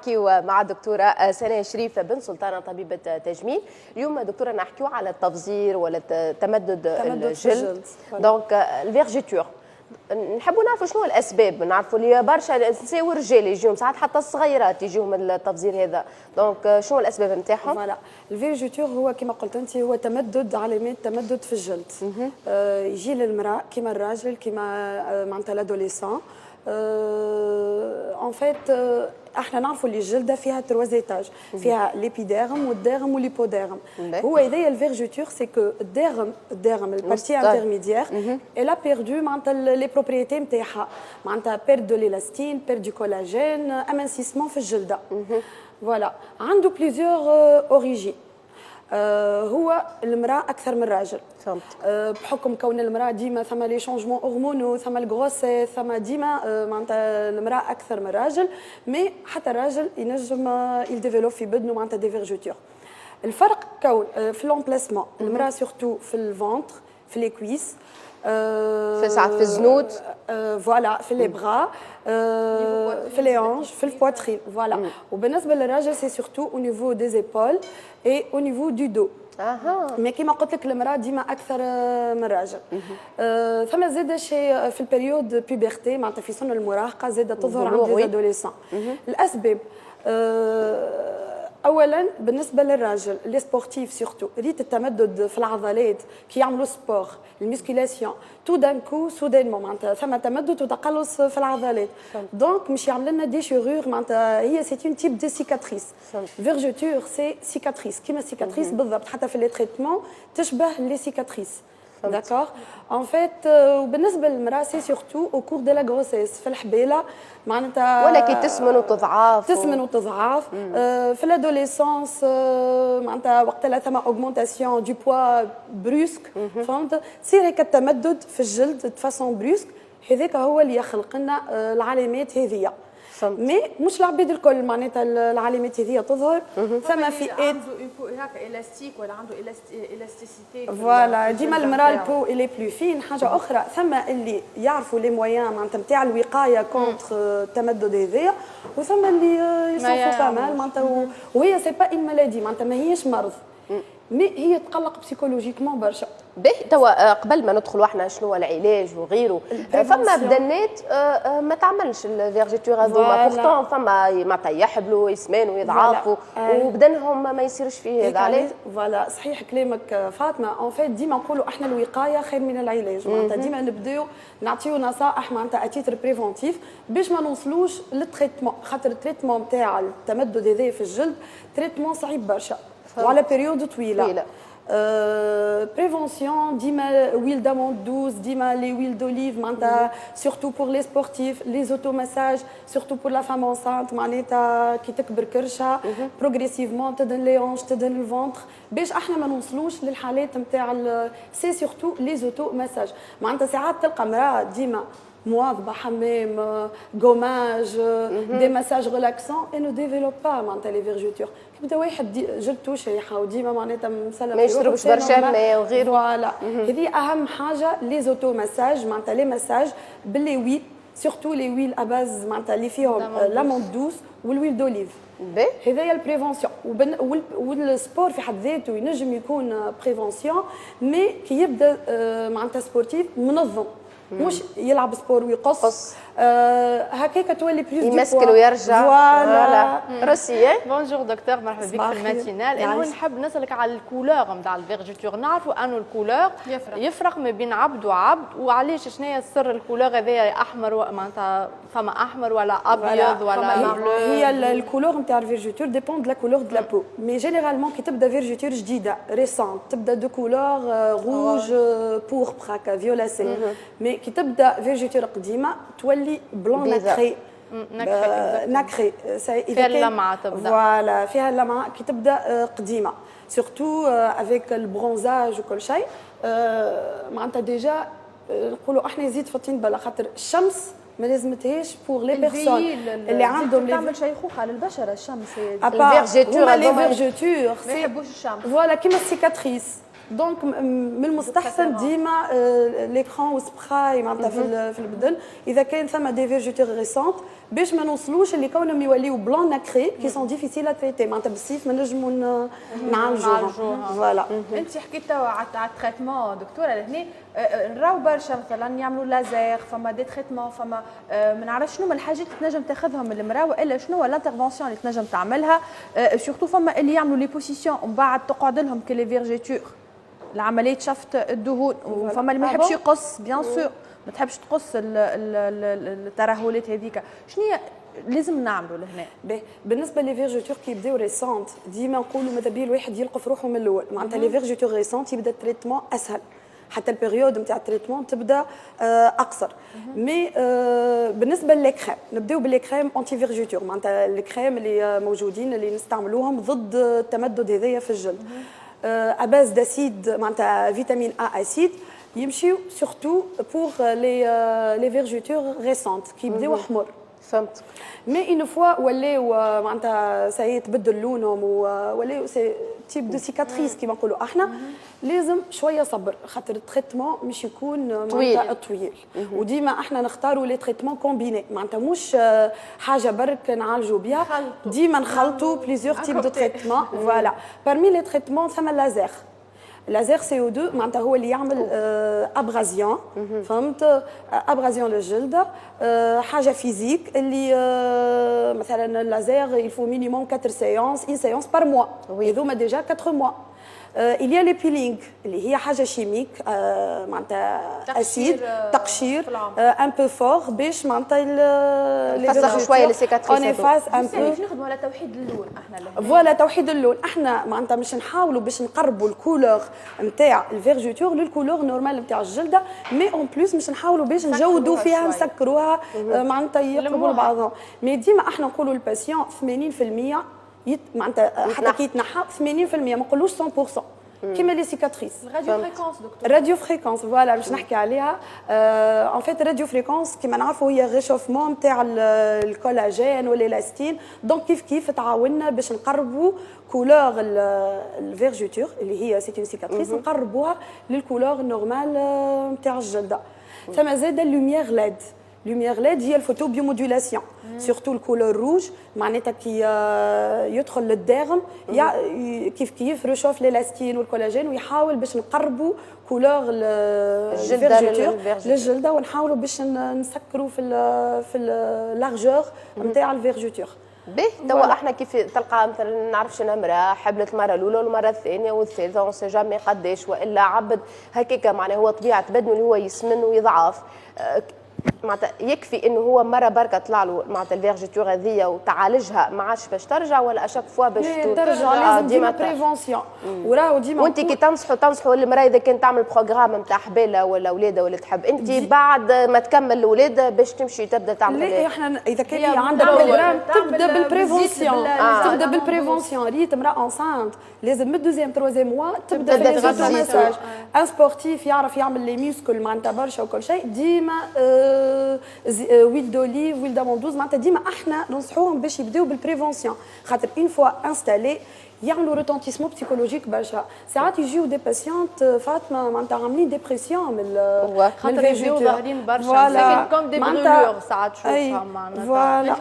نحكيو مع الدكتورة سناء شريف بن سلطانة طبيبة تجميل. اليوم دكتورة نحكيو على التفزير ولا تمدد الجلد، دونك الفيرجيتور. نحبوا نعرفوا شنو الاسباب، نعرفوا اللي برشا نساء ورجال يجيهم ساعات حتى الصغيرات يجيهم التفزير هذا، دونك شنو الاسباب نتاعهم؟ فوالا الفيرجيتور هو كما قلت انت هو تمدد، علامات تمدد في الجلد. يجي للمراه كما الراجل كما معناتها لادوليسون. ان فيت احنا نعرفوا اللي الجلده فيها تروز ايتاج، فيها ليبيديرم والديرم والليبوديرم. هو هذايا الفيرجيتور سي كو الديرم البارتي انترميديير elle a perdu معناتها لي بروبريتي نتاعها، معناتها بيرد دو ليلاستين، بيرد دو كولاجين، امانسيسمون في الجلده. فوالا عنده بليزيور اوريجين. هو المراه اكثر من الراجل، فهمت. بحكم كون المراه ديما ثم لي شونجمون هرمونو، ثم الغروسيس، ثم ديما معناتها المراه اكثر من الراجل، مي حتى الراجل ينجم يديفلوب في بدنه معناتها دي فيرجيتور. الفرق كون في لومبلاسمون، المراه سورتو في الفونتر، في لي كويس، في ساعات في الزنود، فوالا في لي بغا، في لي هانج، في البواترين، فوالا. وبالنسبه للراجل سي سورتو او نيفو دي زيبول اي او نيفو دو دو. مي كيما قلت لك المراه ديما اكثر من الراجل. ثم زاد شيء في البريود بيبرتي معناتها في سن المراهقه زاد تظهر عند لي ادوليسون. الاسباب اولا بالنسبه للراجل لي سبورتيف سورتو ريت التمدد في العضلات كي يعملوا سبور الميسكيلاسيون تو دان كو سودينمون معناتها ثم تمدد وتقلص في العضلات، دونك مش يعمل لنا دي شيغور معناتها هي سي اون تيب دو سيكاتريس. فيرجيتور سي سيكاتريس كيما سيكاتريس بالضبط، حتى في لي تريتمون تشبه لي سيكاتريس. داكور ان فيت. وبالنسبه للمراه سي سورتو او كور دو لا غروسيس في الحبيله معناتها ولا كي تسمن وتضعف في الادوليسونس معناتها وقت لا ثم اوغمونتاسيون دو بوا بروسك، فهمت، تصير هيك التمدد في الجلد دو فاسون بروسك، هذاك هو اللي يخلق لنا العلامات هذيا. مي مش العباد الكل معناتها العلامات هذه تظهر، ثم فئات هكا الاستيك ولا عنده الاستيسيتي. فوالا ديما المراه البو الي بلو فين. حاجه اخرى ثم اللي يعرفوا لي مويان معناتها نتاع الوقايه كونتر التمدد هذايا، وثم اللي يصوفوا كمان معناتها، وهي سي با اون مالادي معناتها ما هيش مرض، مي هي تقلق بسيكولوجيكمون برشا. باهي توا قبل ما ندخلوا احنا شنو العلاج وغيره، فما بدنات ما تعملش الفيرجيتور هذوما، بورتون فما معناتها يحبلوا يسمانوا يضعفوا وبدنهم ما يصيرش فيه هذا. عليه فوالا صحيح كلامك فاطمه. اون فيت ديما نقولوا احنا الوقايه خير من العلاج، معناتها ديما نبداو نعطيو نصائح معناتها اتيتر بريفونتيف باش ما نوصلوش للتريتمون، خاطر التريتمون نتاع التمدد هذا في الجلد تريتمون صعيب برشا وعلى بيريود طويله. بريفونسيون ديما ويل داموند دوز، ديما لي ويل دوليف معناتها سورتو بور لي سبورتيف، لي زوتو مساج سورتو بور لا فام انسانت معناتها كي تكبر كرشها بروغريسيفمون تدهن لي هونش تدهن الفونتر باش احنا ما نوصلوش للحالات نتاع سي سورتو لي زوتو مساج. معناتها ساعات تلقى امراه ديما مواظبه حمام غوماج دي مساج ريلاكسون اي نو ديفلوب با معناتها لي فيرجيتور. كيبدا واحد جلدته شريحه وديما معناتها مسلم ما يشربش برشا ماء وغيره. فوالا هذه اهم حاجه لي زوتو مساج معناتها لي مساج باللي ويل سورتو لي ويل اباز معناتها اللي فيهم لاموند دوس والويل دوليف. هذايا البريفونسيون. والسبور في حد ذاته ينجم يكون بريفونسيون، مي كي يبدا معناتها سبورتيف منظم، مش يلعب سبور ويقص هكاك تولي بلوس يمسكن ويرجع. فوالا روسي. بونجور دكتور، مرحبا بك في الماتينال. انا نحب نسالك على الكولور نتاع الفيرجيتور. نعرفوا انه الكولور يفرق ما بين عبد وعبد، وعلاش شنو هي سر الكولور هذايا؟ احمر معناتها فما احمر ولا ابيض ولا بلو؟ هي الكولور نتاع الفيرجيتور ديبون دو لا كولور دو لا بو، مي جينيرالمون كي تبدا فيرجيتور جديده ريسونت تبدا دو كولور روج بوربر هكا فيولاسي، مي كي تبدا فيرجيتور قديمه تولي بلون نكري نكري فيها اللمعه تبدا. فوالا فيها اللمعه كي تبدا قديمه سورتو افيك البرونزاج وكل شيء. معناتها ديجا نقولوا احنا يزيد في الطين بلا، خاطر الشمس ما لازمتهاش بور لي بيرسون اللي عندهم تعمل شيخوخه للبشره. الشمس الفيرجيتور ما يحبوش الشمس. فوالا كيما السيكاتريس دونك من المستحسن ديما ليكران وسبراي معناتها في البدن اذا كان ثم دي فيرجيتور ريسونت باش ما نوصلوش اللي كونهم يوليو بلون ناكري كي سون ديفيسيل ا تريتي معناتها بالصيف ما نجموا نعالجوهم فوالا. انت حكيت على التريتمون دكتوره لهنا نراو برشا مثلا يعملوا لازير فما دي تريتمون فما ما نعرفش شنو الحاجات اللي تنجم تاخذهم المراه والا شنو الانترفونسيون اللي تنجم تعملها سورتو فما اللي يعملوا لي بوزيسيون ومن بعد تقعد لهم كلي فيرجيتور العمليه شفط الدهون وفما اللي ما يحبش يقص بيان سور ما تحبش تقص الترهلات هذيك شنو لازم نعملوا لهنا؟ بالنسبه لي فيرجيتور كي يبداو ريسونت ديما نقولوا ماذا بيه الواحد يلقف روحه من الاول معناتها لي فيرجيتور ريسونت يبدا التريتمون اسهل حتى البيريود نتاع التريتمون تبدا اقصر مي بالنسبه للكريم نبداو بالكريم انتي فيرجيتور معناتها الكريم اللي موجودين اللي نستعملوهم ضد التمدد هذايا في الجلد اباز داسيد معناتها فيتامين ا اسيد يمشيو سورتو بور لي فيرجيتور ريسونت كي يبداو حمر فهمت مي اون فوا ولاو معناتها ساي تبدل لونهم ولاو سي تيب دو سيكاتريس كيما نقولوا احنا لازم شويه صبر خاطر التريتمون مش يكون طويل وديما احنا نختاروا لي تريتمون كومبيني معناتها مش حاجه برك نعالجوا بها ديما نخلطوا بليزيور تيب دو تريتمون فوالا بارمي لي تريتمون ثم لازير لازير سي او 2 معناتها هو اللي يعمل ابرازيون فهمت ابرازيون للجلد حاجه فيزيك اللي مثلا اللازير يلفو مينيموم 4 سيونس 1 سيونس بار موا هذوما ديجا 4 موا il y a les peeling اللي هي حاجه شيميك معناتها اسيد تقشير ان بو فور باش معناتها نفسخ شويه لي سيكاتريس اون فاس ان بو باش نخدموا على توحيد اللون احنا فوالا توحيد اللون احنا معناتها مش نحاولوا باش نقربوا الكولور نتاع الفيرجيتور للكولور نورمال نتاع الجلده مي اون بليس مش نحاولوا باش نجودوا فيها نسكروها معناتها يقربوا لبعضهم مي ديما احنا نقولوا للباسيون 80% معناتها حتى كي يتنحى 80% ما نقولوش 100% كيما لي سيكاتريس الراديو فريكونس دكتور راديو فريكونس فوالا باش نحكي عليها ان فيت راديو فريكونس كيما نعرفوا هي ريشوفمون نتاع الكولاجين والالاستين دونك كيف تعاوننا باش نقربوا كولور الفيرجيتور اللي هي سيت اون سيكاتريس نقربوها للكولور النورمال نتاع الجلده ثم زاد اللوميير ليد لوميير ليد هي الفوتو بيومودولاسيون سورتو الكولور روج معناتها كي يدخل للداغم كيف ريشوف ليلاستين والكولاجين ويحاول باش نقربوا كولور الفيرجيتور للجلده ونحاولوا باش نسكروا في اللارجور نتاع الفيرجيتور به توا احنا كيف تلقى مثلا نعرفش انا امراه حبلت المره الاولى والمره الثانيه والثالثه اون سي جامي قداش والا عبد هكاك معناها هو طبيعه بدنه اللي هو يسمن ويضعف معناتها يكفي انه هو مره بركه طلع له معناتها الفيرجيتور هذيا وتعالجها ما عادش باش ترجع ولا اشاك فوا باش ترجع لازم ديما بريفونسيون وراهو ديما وانت كي تنصحوا المراه اذا كانت تعمل بروغرام نتاع حباله ولا ولادها ولا تحب انت بعد ما تكمل الولاد باش تمشي تبدا تعمل لا احنا اذا كان هي عندها بروغرام تبدا بالبريفونسيون تبدا بالبريفونسيون ريت امراه انسانت لازم من الدوزيام تروازيام موا تبدا بالمساج ان سبورتيف يعرف يعمل لي ميسكل معناتها برشا وكل شيء ديما ويل دوليف ويل داموندوز معناتها ديما احنا ننصحوهم باش يبداو بالبريفونسيون خاطر اون فوا انستالي يعملوا روتونتيسمون بسيكولوجيك برشا ساعات يجيو دي باسيونت فاطمه معناتها عاملين ديبرسيون من خاطر يجيو ظاهرين برشا لكن كوم دي برولور ساعات تشوفها معناتها فوالا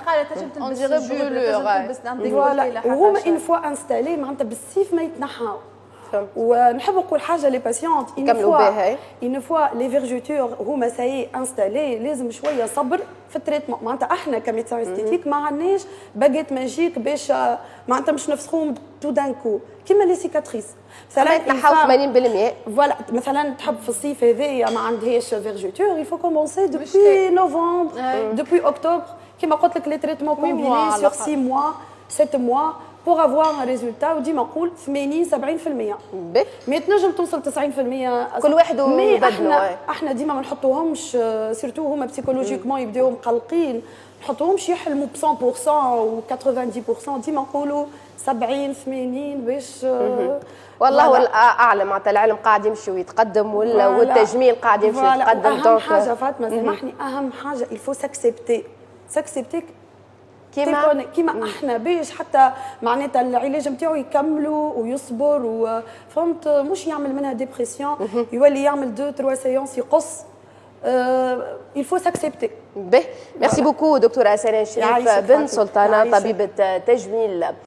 اون ديغي برولور فوالا وهما اون فوا انستالي معناتها بالسيف ما يتنحاو ونحب نقول حاجه لي باسيونت اون فوا لي فيرجيتور هما ساي انستالي لازم شويه صبر في التريتمون معناتها احنا كميدسان استيتيك ما عندناش باجيت ماجيك باش معناتها مش نفسخوهم تو دان كو كيما لي سيكاتريس مثلا يتنحاو 80% فوالا مثلا تحب في الصيف هذايا ما عندهاش فيرجيتور يفو كومونسي دوبوي نوفمبر دوبوي اكتوبر كيما قلت لك لي تريتمون كومبيني سور 6 موا 7 موا pour avoir un résultat وديما نقول 80 70% ما تنجم توصل 90% كل واحد وبدنه احنا ديما ما نحطوهمش سيرتو هما بسيكولوجيكمون يبداو مقلقين نحطوهمش يحلموا ب 100% و 90% ديما نقولوا 70 80 باش والله اعلم معناتها العلم قاعد يمشي ويتقدم والتجميل قاعد يمشي ويتقدم اهم حاجه فاطمه سامحني اهم حاجه il faut s'accepter كيما احنا باش حتى معناتها العلاج نتاعو يكملوا ويصبر وفهمت مش يعمل منها ديبرسيون يولي يعمل 2 3 سيونس يقص. il faut s'accepter. Merci beaucoup دكتورة سناء شريف بن سلطانة طبيبة تجميل.